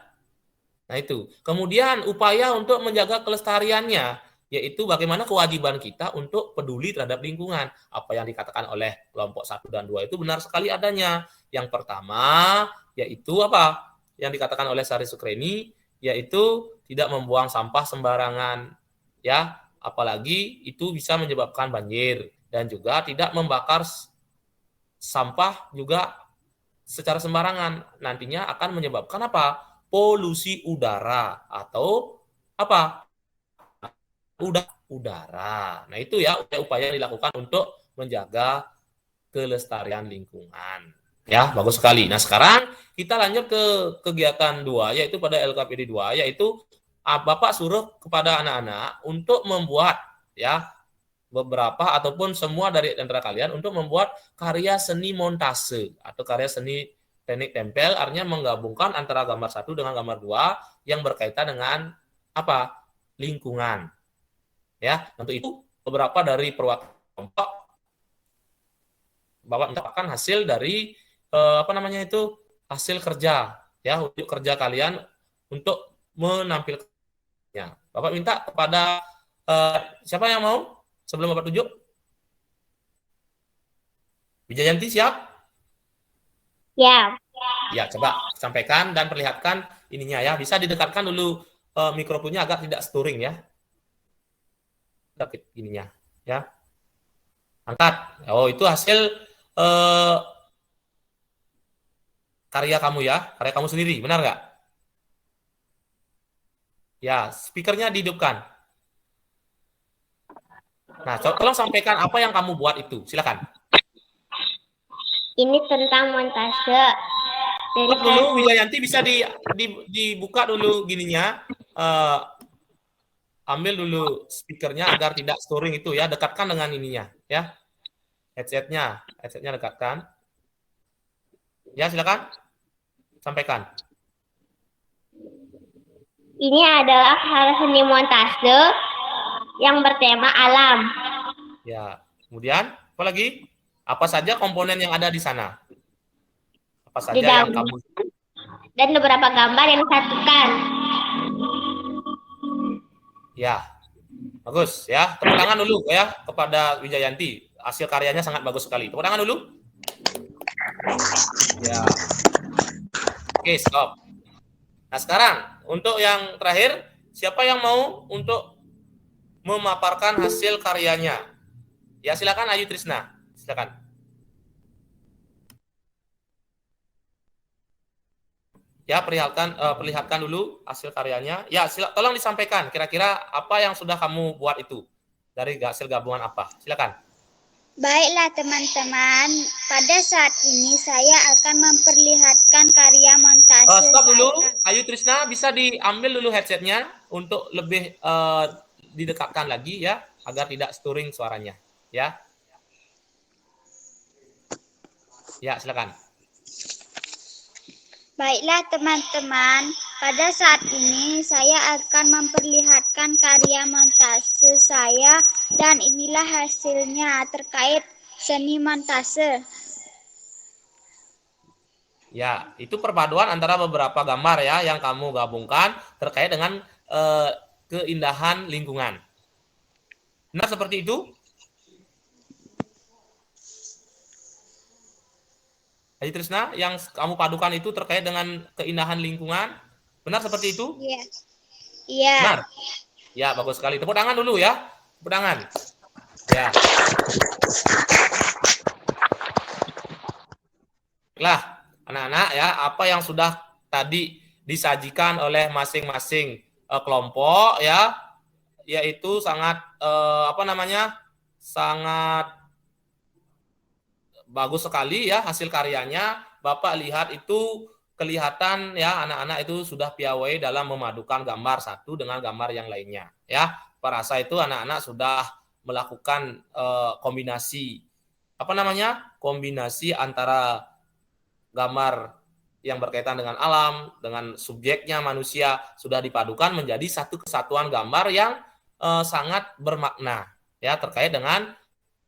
Nah itu. Kemudian upaya untuk menjaga kelestariannya, yaitu bagaimana kewajiban kita untuk peduli terhadap lingkungan. Apa yang dikatakan oleh kelompok 1 dan 2 itu benar sekali adanya. Yang pertama, yaitu apa? Yang dikatakan oleh Sari Sukreni, yaitu tidak membuang sampah sembarangan. Ya, apalagi itu bisa menyebabkan banjir. Dan juga tidak membakar sampah juga secara sembarangan. Nantinya akan menyebabkan apa? Polusi udara atau apa? Udara. Nah, itu ya upaya yang dilakukan untuk menjaga kelestarian lingkungan. Ya, bagus sekali. Nah, sekarang kita lanjut ke kegiatan 2, yaitu pada LKPD 2, yaitu Bapak suruh kepada anak-anak untuk membuat ya beberapa ataupun semua dari antara kalian untuk membuat karya seni montase atau karya seni teknik tempel, artinya menggabungkan antara gambar 1 dengan gambar 2 yang berkaitan dengan apa? Lingkungan. Ya, untuk itu beberapa dari perwakilan kelompok Bapak mintakan hasil dari hasil kerja ya, untuk kerja kalian untuk menampilkannya. Bapak minta kepada siapa yang mau sebelum Bapak tunjuk? Wijayanti siap?
Ya.
Ya, coba sampaikan dan perlihatkan ininya ya. Bisa didekatkan dulu mikrofonnya agar tidak sturing ya. Dekit ininya ya. Angkat. Oh, itu hasil karya kamu ya, karya kamu sendiri, benar nggak? Ya, speakernya dihidupkan. Nah, tolong sampaikan apa yang kamu buat itu, silakan.
Ini tentang montase. Dari
dulu Wijayanti bisa dibuka dulu gininya, ambil dulu speakernya agar tidak storing itu ya, dekatkan dengan ininya ya, headsetnya dekatkan. Ya, silakan sampaikan.
Ini adalah karya seni montase yang bertema alam.
Ya, kemudian apa lagi? Apa saja komponen yang ada di sana? Apa saja yang kamu?
Dan beberapa gambar yang disatukan.
Ya, bagus ya. Tepuk tangan dulu ya kepada Wijayanti. Hasil karyanya sangat bagus sekali. Tepuk tangan dulu. Ya. Oke, stop. Nah, sekarang untuk yang terakhir, siapa yang mau untuk memaparkan hasil karyanya? Ya, silakan Ayu Trisna. Silakan. Ya, perlihatkan dulu hasil karyanya. Ya, tolong disampaikan kira-kira apa yang sudah kamu buat itu. Dari hasil gabungan apa? Silakan.
Baiklah teman-teman, pada saat ini saya akan memperlihatkan karya montase
Stop dulu, Ayu Trisna, bisa diambil dulu headsetnya untuk lebih didekatkan lagi ya, agar tidak sturing suaranya. Ya, ya silakan.
Baiklah teman-teman, pada saat ini saya akan memperlihatkan karya montase saya dan inilah hasilnya terkait seni montase.
Ya, itu perpaduan antara beberapa gambar ya yang kamu gabungkan terkait dengan keindahan lingkungan. Benar seperti itu? Ayu Trisna, yang kamu padukan itu terkait dengan keindahan lingkungan, benar seperti itu?
Iya. Iya.
Benar? Ya, bagus sekali. Tepuk tangan dulu ya. Tepuk tangan. Ya. Lah, anak-anak ya, apa yang sudah tadi disajikan oleh masing-masing kelompok ya, yaitu sangat sangat bagus sekali ya hasil karyanya. Bapak lihat itu kelihatan ya anak-anak itu sudah piawai dalam memadukan gambar satu dengan gambar yang lainnya. Ya, Pak rasa itu anak-anak sudah melakukan kombinasi kombinasi antara gambar yang berkaitan dengan alam, dengan subjeknya manusia sudah dipadukan menjadi satu kesatuan gambar yang sangat bermakna ya terkait dengan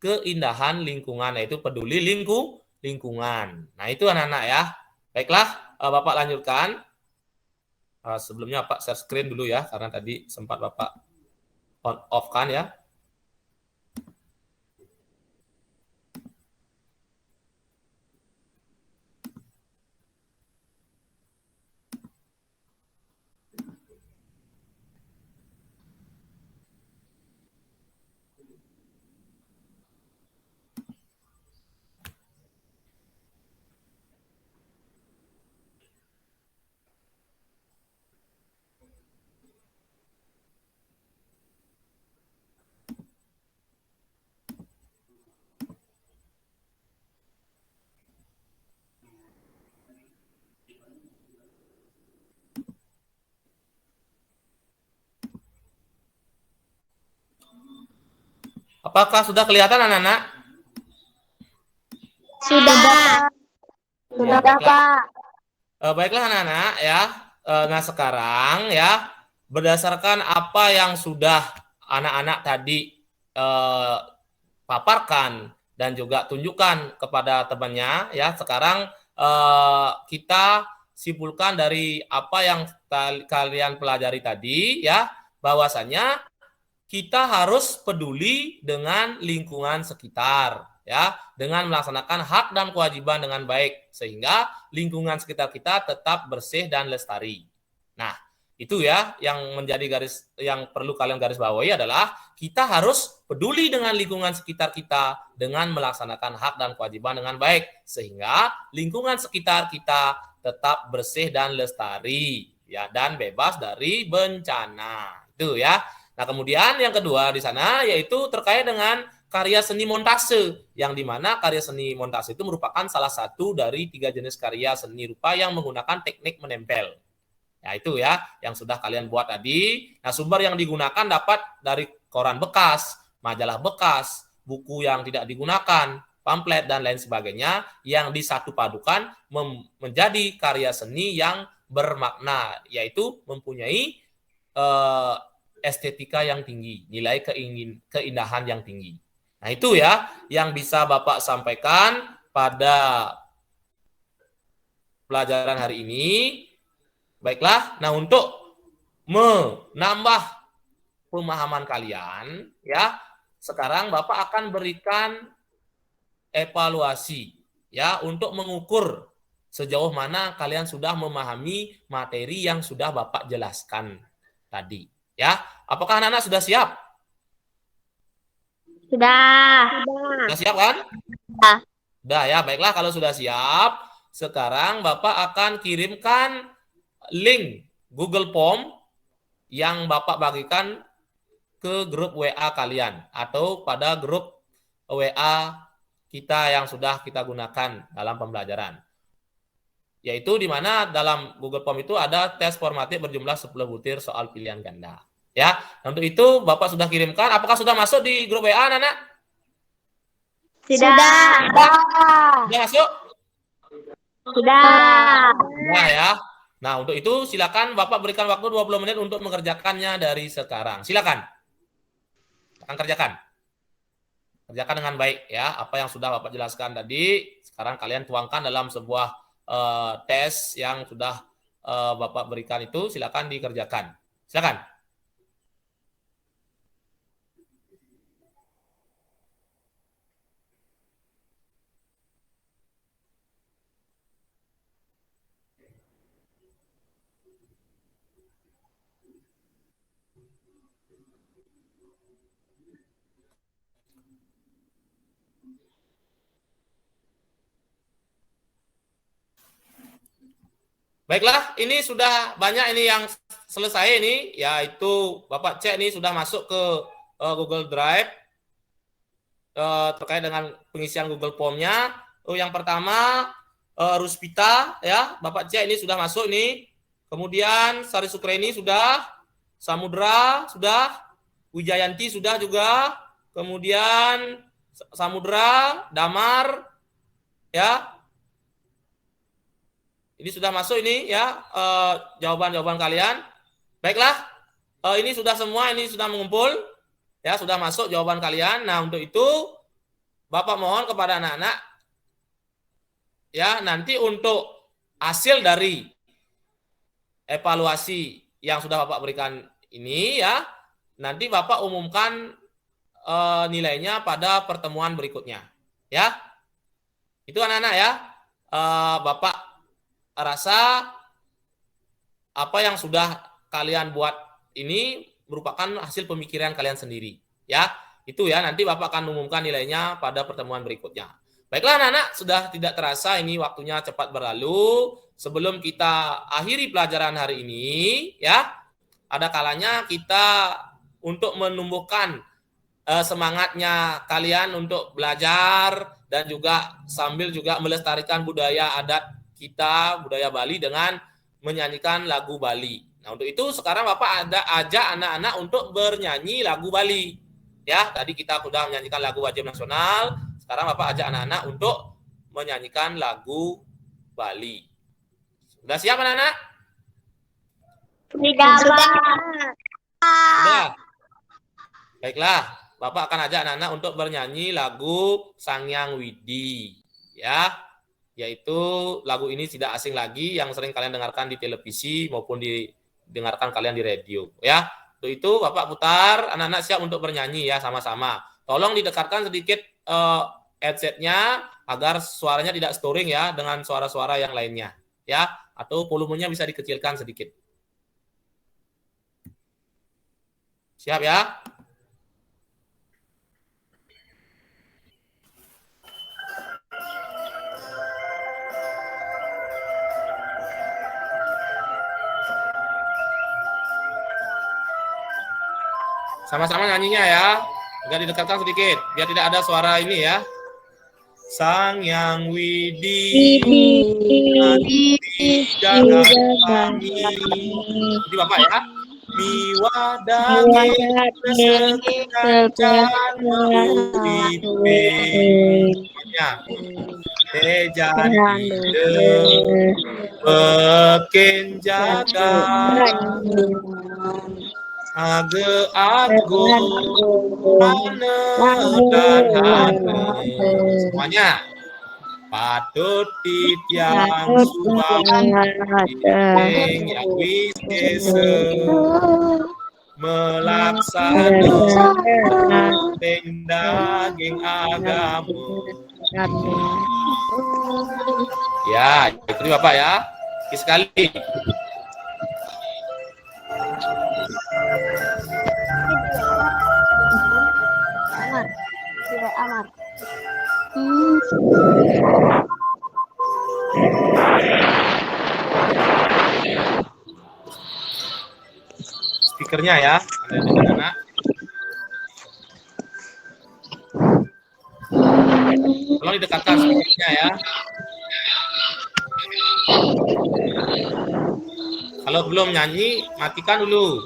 keindahan lingkungan, yaitu peduli lingkungan. Nah, itu anak-anak ya. Baiklah, Bapak lanjutkan. Sebelumnya Pak share screen dulu ya, karena tadi sempat Bapak on off kan ya. Apakah sudah kelihatan anak-anak?
Sudah. Sudah, Pak.
Baiklah anak-anak ya. Nah sekarang ya berdasarkan apa yang sudah anak-anak tadi paparkan dan juga tunjukkan kepada temannya ya. Sekarang kita simpulkan dari apa yang kalian pelajari tadi ya, bahwasanya kita harus peduli dengan lingkungan sekitar ya, dengan melaksanakan hak dan kewajiban dengan baik sehingga lingkungan sekitar kita tetap bersih dan lestari. Nah, itu ya yang menjadi yang perlu kalian garis bawahi adalah kita harus peduli dengan lingkungan sekitar kita dengan melaksanakan hak dan kewajiban dengan baik sehingga lingkungan sekitar kita tetap bersih dan lestari ya, dan bebas dari bencana. Itu ya. Nah, kemudian yang kedua di sana yaitu terkait dengan karya seni montase, yang dimana karya seni montase itu merupakan salah satu dari 3 jenis karya seni rupa yang menggunakan teknik menempel. Ya, itu ya yang sudah kalian buat tadi. Nah, sumber yang digunakan dapat dari koran bekas, majalah bekas, buku yang tidak digunakan, pamflet, dan lain sebagainya yang disatu padukan menjadi karya seni yang bermakna, yaitu mempunyai estetika yang tinggi, nilai keindahan yang tinggi. Nah, itu ya yang bisa Bapak sampaikan pada pelajaran hari ini. Baiklah, nah untuk menambah pemahaman kalian, ya, sekarang Bapak akan berikan evaluasi, ya, untuk mengukur sejauh mana kalian sudah memahami materi yang sudah Bapak jelaskan tadi. Ya, apakah anak-anak sudah siap?
Sudah.
Sudah siap kan?
Sudah.
Sudah ya, baiklah kalau sudah siap, sekarang Bapak akan kirimkan link Google Form yang Bapak bagikan ke grup WA kalian atau pada grup WA kita yang sudah kita gunakan dalam pembelajaran. Yaitu di mana dalam Google Form itu ada tes formatif berjumlah 10 butir soal pilihan ganda. Ya, untuk itu Bapak sudah kirimkan. Apakah sudah masuk di grup WA, anak-anak?
Sudah.
Sudah masuk?
Sudah.
Nah ya. Nah, untuk itu silakan Bapak berikan waktu 20 menit untuk mengerjakannya dari sekarang. Silakan. Akan kerjakan. Kerjakan dengan baik ya. Apa yang sudah Bapak jelaskan tadi, sekarang kalian tuangkan dalam sebuah tes yang sudah Bapak berikan itu, silakan dikerjakan. Silakan. Baiklah, ini sudah banyak ini yang selesai ini, yaitu Bapak cek ini sudah masuk ke Google Drive terkait dengan pengisian Google Form-nya. Yang pertama Ruspita ya, Bapak cek ini sudah masuk nih. Kemudian Sari Sukreni sudah, Samudra sudah, Wijayanti sudah juga. Kemudian Samudra, Damar ya. Ini sudah masuk ini ya jawaban-jawaban kalian. Baiklah, ini sudah semua, ini sudah mengumpul ya, sudah masuk jawaban kalian. Nah, untuk itu Bapak mohon kepada anak-anak ya, nanti untuk hasil dari evaluasi yang sudah Bapak berikan ini ya, nanti Bapak umumkan nilainya pada pertemuan berikutnya ya. Itu anak-anak ya. Bapak rasa apa yang sudah kalian buat ini merupakan hasil pemikiran kalian sendiri ya. Itu ya, nanti Bapak akan umumkan nilainya pada pertemuan berikutnya. Baiklah anak-anak, sudah tidak terasa ini waktunya cepat berlalu. Sebelum kita akhiri pelajaran hari ini ya, ada kalanya kita untuk menumbuhkan semangatnya kalian untuk belajar dan juga sambil juga melestarikan budaya adat kita, budaya Bali dengan menyanyikan lagu Bali. Nah, untuk itu sekarang Bapak ajak anak-anak untuk bernyanyi lagu Bali. Ya, tadi kita sudah menyanyikan lagu wajib nasional, sekarang Bapak ajak anak-anak untuk menyanyikan lagu Bali. Sudah siap anak-anak?
Sudah, Pak.
Sudah. Baiklah, Bapak akan ajak anak-anak untuk bernyanyi lagu Sangyang Widi. Ya, yaitu lagu ini tidak asing lagi yang sering kalian dengarkan di televisi maupun didengarkan kalian di radio ya. Untuk itu Bapak putar, anak-anak siap untuk bernyanyi ya sama-sama. Tolong didekatkan sedikit headsetnya agar suaranya tidak storing ya dengan suara-suara yang lainnya ya, atau volumenya bisa dikecilkan sedikit. Siap ya? Sama-sama nyanyinya ya. Agak didekatkan sedikit biar tidak ada suara ini ya. Sangyang Widi jagat kami. Jadi Bapak ya. Miwadange sekancan uripe. Tejani beken jagat age ago manetan hati. Semuanya patut titiang subang yang wis melaksanakan daging agama. Ya, ikuti Bapak ya. Sekali.
Amar.
Speakernya ya, ada di mana? Tolong didekatkan speakernya ya. Kalau belum nyanyi, matikan dulu.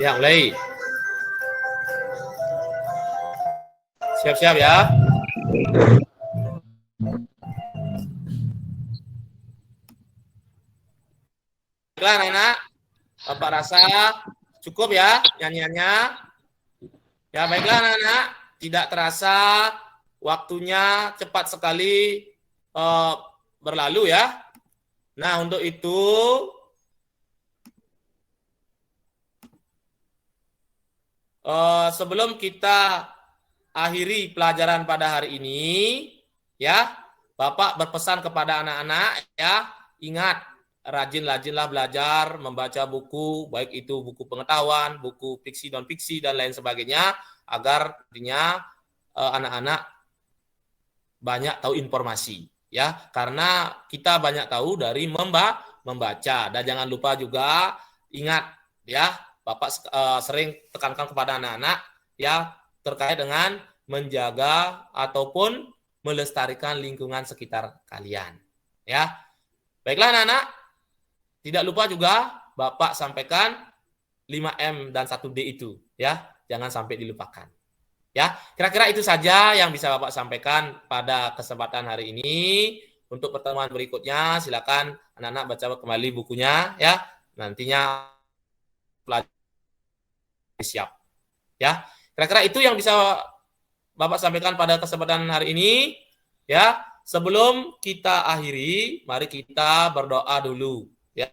Ya, mulai. Siap-siap ya. Baiklah anak-anak, Bapak rasa cukup ya nyanyiannya. Ya baiklah anak-anak, tidak terasa waktunya cepat sekali berlalu ya. Nah untuk itu sebelum kita akhiri pelajaran pada hari ini, ya, Bapak berpesan kepada anak-anak, ya, ingat rajin-rajinlah belajar membaca buku, baik itu buku pengetahuan, buku fiksi, non-fiksi, dan lain sebagainya, agar nantinya anak-anak banyak tahu informasi. Ya, karena kita banyak tahu dari membaca. Dan jangan lupa juga ingat, ya, Bapak sering tekankan kepada anak-anak ya terkait dengan menjaga ataupun melestarikan lingkungan sekitar kalian. Ya, baiklah anak-anak, tidak lupa juga Bapak sampaikan 5M dan 1D itu, ya, jangan sampai dilupakan. Ya, kira-kira itu saja yang bisa Bapak sampaikan pada kesempatan hari ini. Untuk pertemuan berikutnya, silakan anak-anak baca kembali bukunya, ya. Nantinya siap. Ya, kira-kira itu yang bisa Bapak sampaikan pada kesempatan hari ini. Ya, sebelum kita akhiri, mari kita berdoa dulu, ya,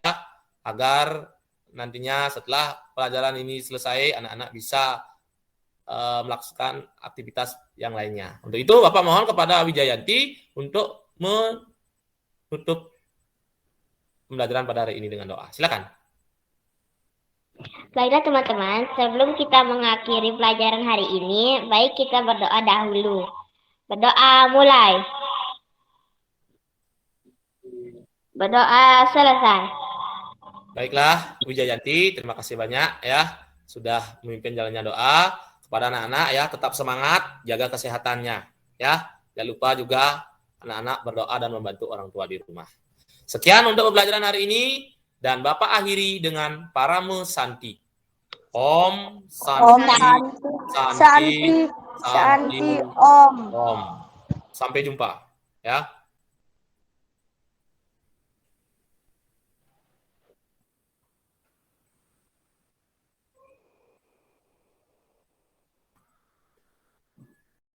agar nantinya setelah pelajaran ini selesai, anak-anak bisa melakukan aktivitas yang lainnya. Untuk itu, Bapak mohon kepada Wijayanti untuk menutup pembelajaran pada hari ini dengan doa. Silakan.
Baiklah teman-teman, sebelum kita mengakhiri pelajaran hari ini, baik kita berdoa dahulu. Berdoa mulai. Berdoa selesai.
Baiklah, Wijayanti, terima kasih banyak ya sudah memimpin jalannya doa. Kepada anak-anak ya, tetap semangat, jaga kesehatannya ya. Jangan lupa juga anak-anak berdoa dan membantu orang tua di rumah. Sekian untuk pembelajaran hari ini, dan Bapak akhiri dengan Parame Santi. Om Santi, Santi, Santi, Om. Sampai jumpa ya.